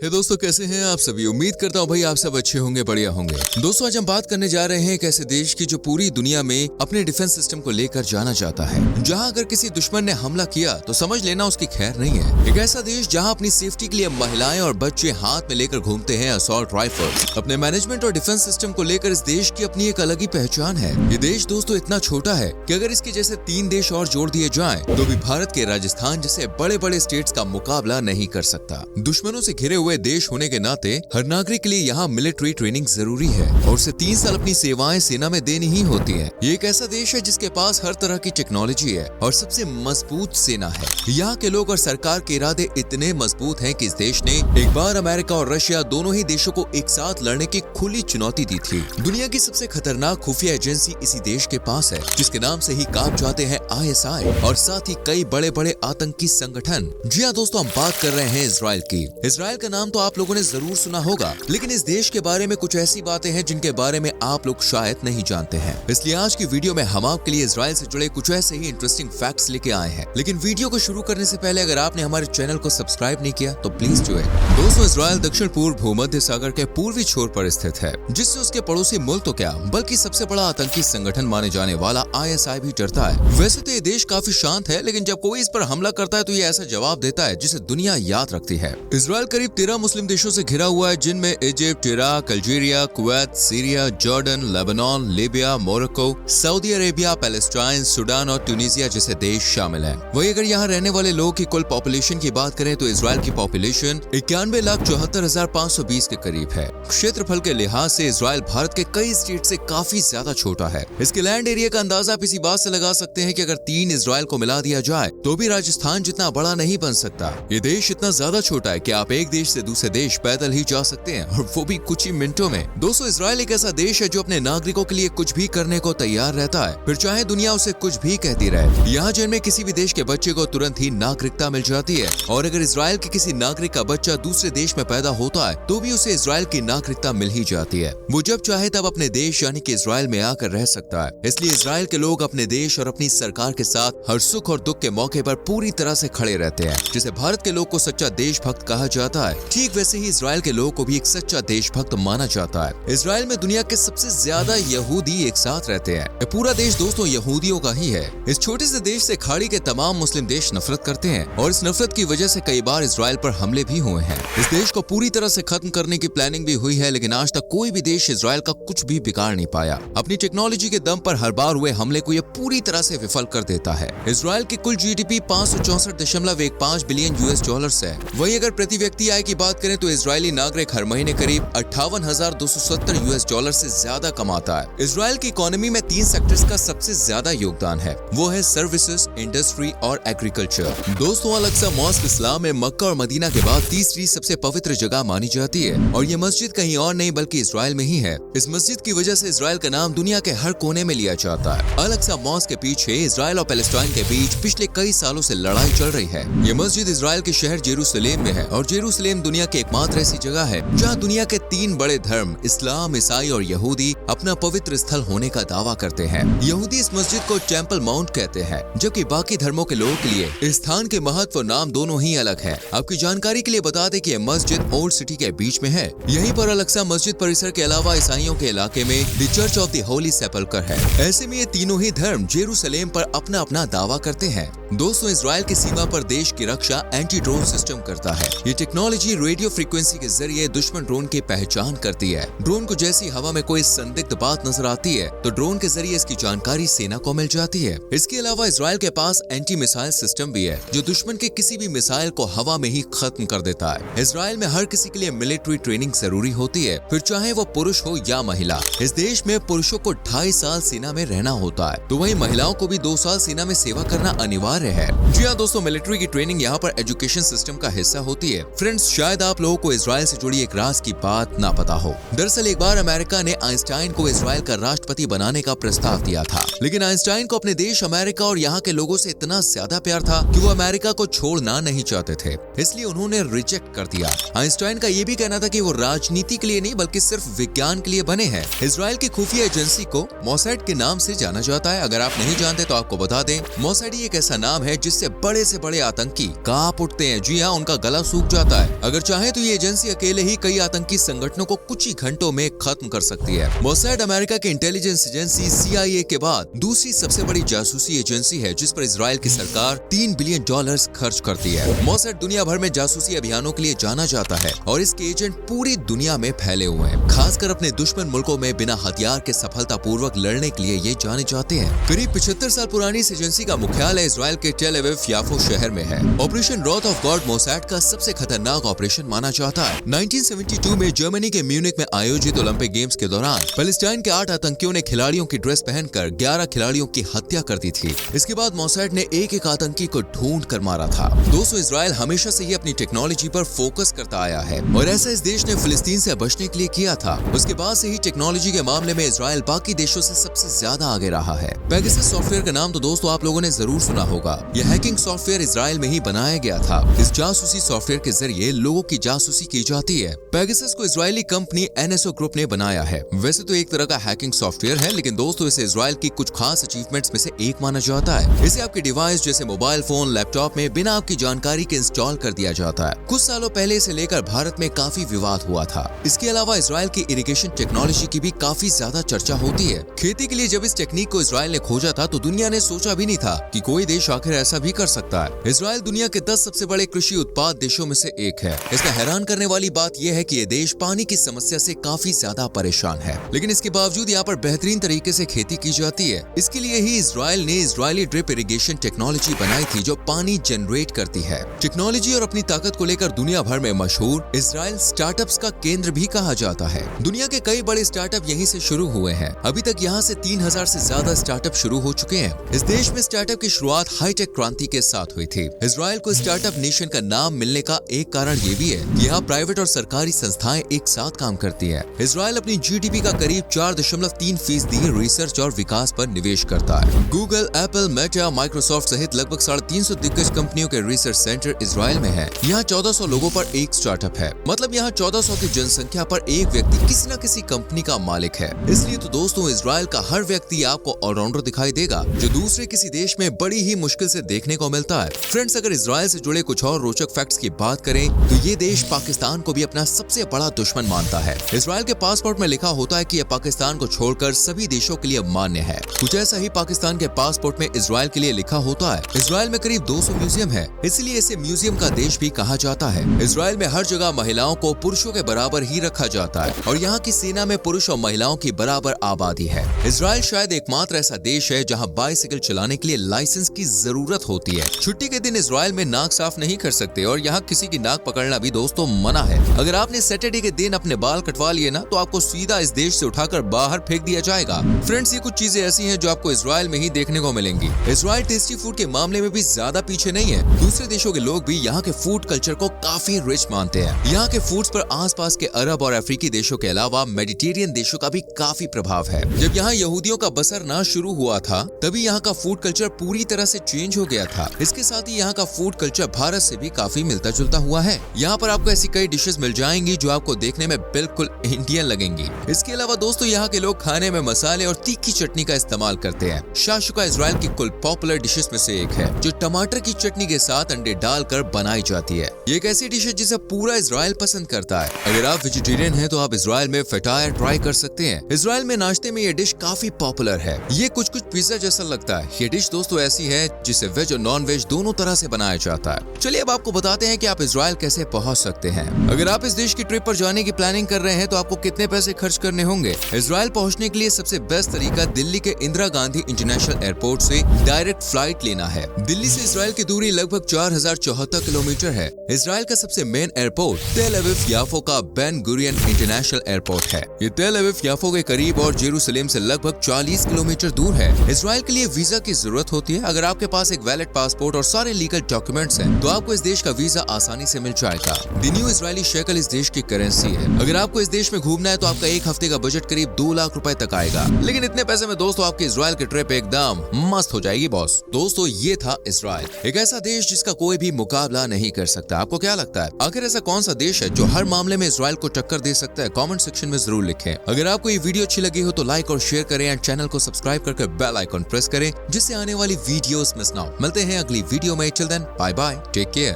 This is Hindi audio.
हे दोस्तों, कैसे हैं आप सभी। उम्मीद करता हूँ भाई आप सब अच्छे होंगे, बढ़िया होंगे। दोस्तों, आज हम बात करने जा रहे हैं एक ऐसे देश की जो पूरी दुनिया में अपने डिफेंस सिस्टम को लेकर जाना जाता है, जहां अगर किसी दुश्मन ने हमला किया तो समझ लेना उसकी खैर नहीं है। एक ऐसा देश जहां अपनी सेफ्टी के लिए महिलाएं और बच्चे हाथ में लेकर घूमते हैं असॉल्ट राइफल्स। अपने मैनेजमेंट और डिफेंस सिस्टम को लेकर इस देश की अपनी एक अलग ही पहचान है। ये देश दोस्तों इतना छोटा है कि अगर इसके जैसे 3 देश और जोड़ दिए जाएं, तो भी भारत के राजस्थान जैसे बड़े बड़े स्टेट्स का मुकाबला नहीं कर सकता। दुश्मनों से घिरे हुए देश होने के नाते हर नागरिक के लिए यहाँ मिलिट्री ट्रेनिंग जरूरी है और उसे 3 साल अपनी सेवाएं सेना में देनी ही होती है। ये एक ऐसा देश है जिसके पास हर तरह की टेक्नोलॉजी है और सबसे मजबूत सेना है। यहाँ के लोग और सरकार के इरादे इतने मजबूत हैं कि इस देश ने एक बार अमेरिका और रशिया दोनों ही देशों को एक साथ लड़ने की खुली चुनौती दी थी। दुनिया की सबसे खतरनाक खुफिया एजेंसी इसी देश के पास है, जिसके नाम से ही कांप जाते हैं ISI और साथ ही कई बड़े बड़े आतंकी संगठन। जी हाँ दोस्तों, हम बात कर रहे हैं इजराइल की। इजराइल का नाम तो आप लोगों ने जरूर सुना होगा, लेकिन इस देश के बारे में कुछ ऐसी बातें हैं जिनके बारे में आप लोग शायद नहीं जानते हैं। इसलिए आज की वीडियो में हम आपके लिए इजराइल से जुड़े कुछ ऐसे ही इंटरेस्टिंग फैक्ट्स लेके आए हैं। लेकिन वीडियो को शुरू करने से पहले अगर आपने हमारे चैनल को सब्सक्राइब नहीं किया तो प्लीज जो है। दोस्तों, इजराइल दक्षिण पूर्व भूमध्य सागर के पूर्वी छोर पर स्थित है, जिससे उसके पड़ोसी मुल्क तो क्या बल्कि सबसे बड़ा आतंकी संगठन माने जाने वाला ISI भी डरता है। वैसे तो ये देश काफी शांत है, लेकिन जब कोई इस पर हमला करता है तो ये ऐसा जवाब देता है जिसे दुनिया याद रखती है। इजराइल करीब 13 मुस्लिम देशों से घिरा हुआ है, जिनमें Egypt, Iraq, Algeria, Kuwait, Syria, Jordan, Lebanon, Libya, Morocco, Saudi Arabia, Palestine, Sudan और ट्यूनीसिया जैसे देश शामिल हैं। वहीं अगर यहाँ रहने वाले लोगों की कुल पॉपुलेशन की बात करें तो इजराइल की पॉपुलेशन 91,74,520 के करीब है। क्षेत्रफल के लिहाज से इजराइल भारत के कई स्टेट से काफी ज्यादा छोटा है। इसके लैंड एरिया का अंदाजा आप इसी बात से लगा सकते हैं कि अगर 3 इजराइल को मिला दिया जाए तो भी राजस्थान जितना बड़ा नहीं बन सकता। ये देश इतना ज्यादा छोटा है कि आप एक देश से दूसरे देश पैदल ही जा सकते हैं, और वो भी कुछ ही मिनटों में। दोस्तों, इजराइल एक ऐसा देश है जो अपने नागरिकों के लिए कुछ भी करने को तैयार रहता है, फिर चाहे दुनिया उसे कुछ भी कहती रहे। यहाँ जन्मे किसी भी देश के बच्चे को तुरंत ही नागरिकता मिल जाती है, और अगर इजराइल के किसी नागरिक का बच्चा दूसरे देश में पैदा होता है तो भी उसे इजराइल की नागरिकता मिल ही जाती है। वो जब चाहे तब अपने देश यानी कि इजराइल में आकर रह सकता है। इसलिए इजराइल के लोग अपने देश और अपनी सरकार के साथ हर सुख और दुख के मौके पर पूरी तरह से खड़े रहते हैं। जिसे भारत के लोग को सच्चा देशभक्त कहा जाता है, ठीक वैसे ही इजराइल के लोगों को भी एक सच्चा देशभक्त माना जाता है। इजराइल में दुनिया के सबसे ज्यादा यहूदी एक साथ रहते हैं। ये पूरा देश दोस्तों यहूदियों का ही है। इस छोटे से देश से खाड़ी के तमाम मुस्लिम देश नफरत करते हैं, और इस नफरत की वजह से कई बार इजराइल पर हमले भी हुए हैं। इस देश को पूरी तरह से खत्म करने की प्लानिंग भी हुई है, लेकिन आज तक कोई भी देश इजराइल का कुछ भी बिगाड़ नहीं पाया। अपनी टेक्नोलॉजी के दम पर हर बार हुए हमले को यह पूरी तरह से विफल कर देता है। इजराइल की कुल GDP 564.15 बिलियन US है। वहीं अगर प्रति व्यक्ति आय की बात करें तो इजरायली नागरिक हर महीने करीब 58,270 US से ज्यादा कमाता है। इजराइल की इकोनॉमी में 3 सेक्टर्स का सबसे ज्यादा योगदान है, वो है सर्विसेज, इंडस्ट्री और एग्रीकल्चर। दोस्तों, अल-अक्सा मॉस्क इस्लाम में मक्का और मदीना के बाद तीसरी सबसे पवित्र जगह मानी जाती है, और ये मस्जिद कहीं और नहीं बल्कि इजराइल में ही है। इस मस्जिद की वजह से इजराइल का नाम दुनिया के हर कोने में लिया जाता है। अल-अक्सा मॉस्क के पीछे इजराइल और पैलेस्टाइन के बीच पिछले कई सालों से लड़ाई चल रही है। ये मस्जिद इजराइल के शहर जेरूसलेम में है, और जेरूसलेम दुनिया की एकमात्र ऐसी जगह है जहाँ दुनिया के 3 बड़े धर्म इस्लाम, ईसाई और यहूदी अपना पवित्र स्थल होने का दावा करते हैं। यहूदी इस मस्जिद को टेम्पल माउंट कहते हैं, जबकि बाकी धर्मों के लोगों के लिए इस स्थान के महत्व और नाम दोनों ही अलग है। आपकी जानकारी के लिए बता दें कि यह मस्जिद ओल्ड सिटी के बीच में है। यहीं पर अल-अक्सा मस्जिद परिसर के अलावा ईसाइयों के इलाके में the church of the holy sepulchre है। ऐसे में ये तीनों ही धर्म जेरूसलेम पर अपना अपना दावा करते हैं। दोस्तों, इजराइल की सीमा पर देश की रक्षा एंटी ड्रोन सिस्टम करता है। ये टेक्नोलॉजी रेडियो फ्रीक्वेंसी के जरिए दुश्मन ड्रोन की पहचान करती है। ड्रोन को जैसी हवा में कोई संदिग्ध बात नजर आती है तो ड्रोन के जरिए इसकी जानकारी सेना को मिल जाती है। इसके अलावा इजराइल के पास एंटी मिसाइल सिस्टम भी है, जो दुश्मन के किसी भी मिसाइल को हवा में ही खत्म कर देता है। इजराइल में हर किसी के लिए मिलिट्री ट्रेनिंग जरूरी होती है, फिर चाहे वो पुरुष हो या महिला। इस देश में पुरुषों को 2.5 साल सेना में रहना होता है, तो वहीं महिलाओं को भी 2 साल सेना में सेवा करना अनिवार्य है। जी हाँ दोस्तों, मिलिट्री की ट्रेनिंग यहाँ पर एजुकेशन सिस्टम का हिस्सा होती है। फ्रेंड्स, शायद आप लोगों को इजराइल से जुड़ी एक राज की बात ना पता हो। दरअसल एक बार अमेरिका ने आइंस्टाइन को इजराइल का राष्ट्रपति बनाने का प्रस्ताव दिया था, लेकिन आइंस्टाइन को अपने देश अमेरिका और यहाँ के लोगों से इतना ज्यादा प्यार था कि वो अमेरिका को छोड़ना नहीं चाहते थे, इसलिए उन्होंने रिजेक्ट कर दिया। आइंस्टाइन का ये भी कहना था कि वो राजनीति के लिए नहीं बल्कि सिर्फ विज्ञान के लिए बने हैं। इजराइल की खुफिया एजेंसी को मोसाद के नाम से जाना जाता है। अगर आप नहीं जानते तो आपको बता दें, मोसाद एक ऐसा नाम है जिससे बड़े से बड़े आतंकी कांप उठते हैं। जी हाँ, उनका गला सूख जाता है। अगर चाहे तो ये एजेंसी अकेले ही कई आतंकी संगठनों को कुछ ही घंटों में खत्म कर सकती है। मोसाद अमेरिका के इंटेलिजेंस एजेंसी CIA के बाद दूसरी सबसे बड़ी जासूसी एजेंसी है जिस पर इजराइल की सरकार $3 बिलियन खर्च करती है। मोसाद दुनिया भर में जासूसी अभियानों के लिए जाना जाता है और इसके एजेंट पूरी दुनिया में फैले हुए हैं। खासकर अपने दुश्मन मुल्कों में बिना हथियार के सफलतापूर्वक लड़ने के लिए ये जाने जाते हैं। करीब 75 साल पुरानी इस एजेंसी का मुख्यालय इजराइल के टेल अवीव याफो शहर में है। ऑपरेशन रॉथ ऑफ गॉड मोसाद का सबसे खतरनाक ऑपरेशन माना जाता है। 1972 में जर्मनी के म्यूनिक में आयोजित ओलंपिक गेम्स के दौरान पैलेस्टाइन के 8 आतंकियों ने खिलाड़ियों की ड्रेस पहनकर 11 खिलाड़ियों की हत्या कर दी थी। इसके बाद मोसाद ने एक आतंकी को ढूंढ कर मारा था। दोस्तों, इजराइल हमेशा से ही अपनी टेक्नोलॉजी पर फोकस करता आया है और ऐसा इस देश ने फिलिस्तीन से बचने के लिए किया था। उसके बाद से ही टेक्नोलॉजी के मामले में इजराइल बाकी देशों से सबसे ज्यादा आगे रहा है। पेगासस सॉफ्टवेयर का नाम तो दोस्तों आप लोगों ने जरूर सुना होगा। यह हैकिंग सॉफ्टवेयर इजराइल में ही बनाया गया था। इस जासूसी सॉफ्टवेयर के जरिए लोगों की जासूसी की जाती है। पेगासस को इजरायली कंपनी NSO ग्रुप ने बनाया है। वैसे तो एक तरह का हैकिंग सॉफ्टवेयर है, लेकिन दोस्तों इसे इजराइल की कुछ खास अचीवमेंट्स में से एक माना जाता है। इसे आपके डिवाइस जैसे मोबाइल फोन, लैपटॉप में बिना आपकी जानकारी के इंस्टॉल कर दिया जाता है। कुछ सालों पहले इसे लेकर भारत में काफी विवाद हुआ था। इसके अलावा इजराइल की इरिगेशन टेक्नोलॉजी की भी काफी ज्यादा चर्चा होती है। खेती के लिए जब इस टेक्निक को इजराइल ने खोजा था तो दुनिया ने सोचा भी नहीं था कि कोई देश आखिर ऐसा भी कर सकता है। इजराइल दुनिया के 10 सबसे बड़े कृषि उत्पाद देशों में से एक है। इसका हैरान करने वाली बात यह है कि ये देश पानी की समस्या से काफी ज्यादा परेशान है, लेकिन इसके बावजूद यहाँ पर बेहतरीन तरीके से खेती की जाती है। इसके लिए ही इजराइल ने इजरायली ड्रिप इरिगेशन टेक्नोलॉजी बनाई थी जो पानी जनरेट करती है। टेक्नोलॉजी और अपनी ताकत को लेकर दुनिया भर में मशहूर इजराइल स्टार्टअप्स का केंद्र भी कहा जाता है। दुनिया के कई बड़े स्टार्टअप यहीं से शुरू हुए हैं। अभी तक यहाँ से 3000 से ज्यादा स्टार्टअप शुरू हो चुके हैं। इस देश में स्टार्टअप की शुरुआत हाईटेक क्रांति के साथ हुई थी। इजराइल को स्टार्टअप नेशन का नाम मिलने का एक कारण ये भी है कि यहाँ प्राइवेट और सरकारी संस्थाएं एक साथ काम करती हैं। इजराइल अपनी GDP का करीब 4.3% रिसर्च और विकास पर निवेश करता है। गूगल, एप्पल, मेटा, माइक्रोसॉफ्ट सहित लगभग 350 दिग्गज कंपनियों के रिसर्च सेंटर इजराइल में है। यहाँ 1400 लोगों पर एक स्टार्टअप है। मतलब यहाँ 1400 की जनसंख्या पर एक व्यक्ति किसी न किसी कंपनी का मालिक है। इसलिए तो दोस्तों इजराइल का हर व्यक्ति आपको ऑलराउंडर दिखाई देगा, जो दूसरे किसी देश में बड़ी ही मुश्किल से देखने को मिलता है। फ्रेंड्स, अगर इजराइल से जुड़े कुछ और रोचक फैक्ट्स की बात करें तो ये देश पाकिस्तान को भी अपना सबसे बड़ा दुश्मन मानता है। इजराइल के पासपोर्ट में लिखा होता है कि यह पाकिस्तान को छोड़कर सभी देशों के लिए मान्य है। कुछ ऐसा ही पाकिस्तान के पासपोर्ट में इजराइल के लिए लिखा होता है। इजराइल में करीब 200 म्यूजियम है, इसलिए इसे म्यूजियम का देश भी कहा जाता है। इजराइल में हर जगह महिलाओं को पुरुषों के बराबर ही रखा जाता है और यहाँ की सेना में पुरुष और महिलाओं की बराबर आबादी है। इजराइल शायद एकमात्र ऐसा देश है जहाँ बाइसिकल चलाने के लिए लाइसेंस की जरूरत होती है। छुट्टी के दिन इजराइल में नाक साफ नहीं कर सकते और यहाँ किसी की नाक पकड़ना भी दोस्तों मना है। अगर आपने सैटरडे के दिन अपने बाल कटवा लिए ना तो आपको सीधा इस देश से उठाकर बाहर फेंक दिया जाएगा। फ्रेंड्स, ये कुछ चीजें ऐसी हैं जो आपको इजराइल में ही देखने को मिलेंगी। इजराइल टेस्टी फूड के मामले में भी ज्यादा पीछे नहीं है। दूसरे देशों के लोग भी यहाँ के फूड कल्चर को काफी रिच मानते हैं। यहाँ के फूड्स पर आसपास के अरब और अफ्रीकी देशों के अलावा मेडिटेरियन देशों का भी काफी प्रभाव है। जब यहाँ यहूदियों का बसरना शुरू हुआ था तभी यहाँ का फूड कल्चर पूरी तरह से चेंज हो गया था। इसके साथ ही यहाँ का फूड कल्चर भारत से भी काफी मिलता जुलता हुआ है। यहाँ पर आपको ऐसी कई डिशेस मिल जाएंगी जो आपको देखने में बिल्कुल इंडियन लगेंगी। इसके अलावा दोस्तों यहाँ के लोग खाने में मसाले और तीखी चटनी का इस्तेमाल करते हैं। शाशुका इजराइल की कुल पॉपुलर डिशेस में से एक है जो टमाटर की चटनी के साथ अंडे डालकर बनाई जाती है। ये एक ऐसी डिश है जिसे पूरा इजराइल पसंद करता है। अगर आप वेजिटेरियन हैं तो आप इजराइल में फटायर ट्राई कर सकते हैं। इजराइल में नाश्ते में ये डिश काफी पॉपुलर है। ये कुछ पिज्जा जैसा लगता है। ये डिश दोस्तों ऐसी है जिसे वेज और नॉन वेज दोनों तरह से बनाया जाता है। चलिए अब आपको बताते हैं कि आप इजराइल कैसे पहुंच सकते हैं। अगर आप इस देश की ट्रिप पर जाने की प्लानिंग कर रहे हैं तो आपको कितने पैसे खर्च करने होंगे। इजराइल पहुंचने के लिए सबसे बेस्ट तरीका दिल्ली के इंदिरा गांधी इंटरनेशनल एयरपोर्ट से डायरेक्ट फ्लाइट लेना है। दिल्ली से इजराइल की दूरी लगभग 4074 किलोमीटर है। इजराइल का सबसे मेन एयरपोर्ट तेल अवीव याफो का बेन गुरियन इंटरनेशनल एयरपोर्ट है। ये तेल अवीव याफो के करीब और जेरूसलेम से लगभग 40 किलोमीटर दूर है। इजराइल के लिए वीजा की जरूरत होती है। अगर आपके पास एक वैलिड पासपोर्ट और सारे लीगल डॉक्यूमेंट्स हैं तो आपको इस देश का वीजा आसानी से मिल जाएगा। द न्यू इजरायली शेकल इस देश की करेंसी है। अगर आपको इस देश में घूमना है तो आपका एक हफ्ते का बजट करीब 2 लाख रुपए तक आएगा। लेकिन इतने पैसे में दोस्तों आपकी इजराइल की ट्रिप एकदम मस्त हो जाएगी बॉस। दोस्तों ये था इजराइल, एक ऐसा देश जिसका कोई भी मुकाबला नहीं कर सकता। आपको क्या लगता है आखिर ऐसा कौन सा देश है जो हर मामले में इजराइल को टक्कर दे सकता है? कमेंट सेक्शन में जरूर लिखें। अगर आपको ये वीडियो अच्छी लगी हो तो लाइक और शेयर करें एंड चैनल को सब्सक्राइब करके बेल आइकॉन प्रेस करें जिससे आने वाली वीडियोस मिस ना हो। मिलते हैं अगली वीडियो में। Till then bye bye, take care.